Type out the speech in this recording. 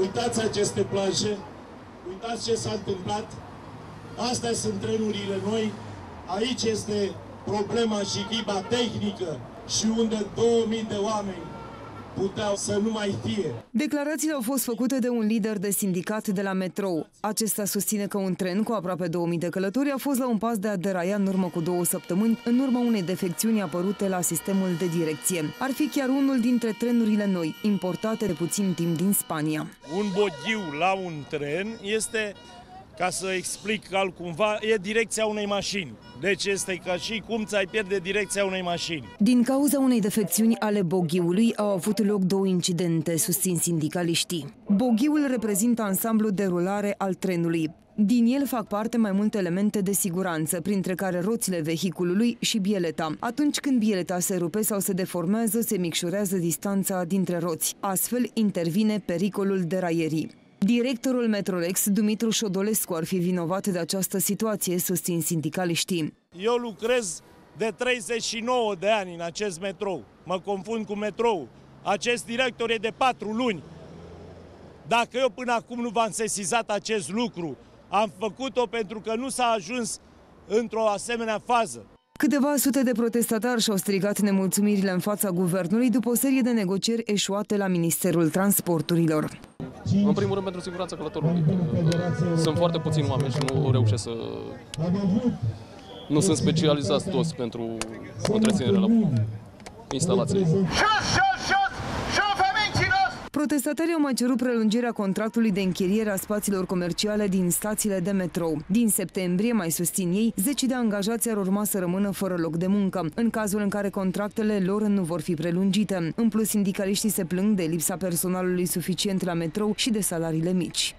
Uitați aceste plaje, uitați ce s-a întâmplat. Astea sunt trenurile noi, aici este problema și ghiba tehnică și unde 2000 de oameni puteau să nu mai fie. Declarațiile au fost făcute de un lider de sindicat de la metrou. Acesta susține că un tren cu aproape 2000 de călători a fost la un pas de a deraia în urmă cu 2 săptămâni, în urma unei defecțiuni apărute la sistemul de direcție. Ar fi chiar unul dintre trenurile noi, importate de puțin timp din Spania. Un boghiu la un tren este, ca să explic altcumva, e direcția unei mașini. Deci este ca și cum ți-ai pierde direcția unei mașini. Din cauza unei defecțiuni ale boghiului au avut loc 2 incidente, susțin sindicaliștii. Boghiul reprezintă ansamblul de rulare al trenului. Din el fac parte mai multe elemente de siguranță, printre care roțile vehiculului și bieleta. Atunci când bieleta se rupe sau se deformează, se micșorează distanța dintre roți. Astfel intervine pericolul deraierii. Directorul Metrorex, Dumitru Șodolescu, ar fi vinovat de această situație, susțin sindicaliștii. Eu lucrez de 39 de ani în acest metrou. Mă confund cu metrou. Acest director e de 4 luni. Dacă eu până acum nu v-am sesizat acest lucru, am făcut-o pentru că nu s-a ajuns într-o asemenea fază. Câteva sute de protestatari și-au strigat nemulțumirile în fața guvernului după o serie de negocieri eșuate la Ministerul Transporturilor. În primul rând pentru siguranța călătorului. Sunt foarte puțini oameni și nu reușesc să... Nu sunt specializați toți pentru întreținerea la instalației. Protestatarii au mai cerut prelungirea contractului de închiriere a spațiilor comerciale din stațiile de metrou. Din septembrie, mai susțin ei, 10 de angajați ar urma să rămână fără loc de muncă, în cazul în care contractele lor nu vor fi prelungite. În plus, sindicaliștii se plâng de lipsa personalului suficient la metrou și de salariile mici.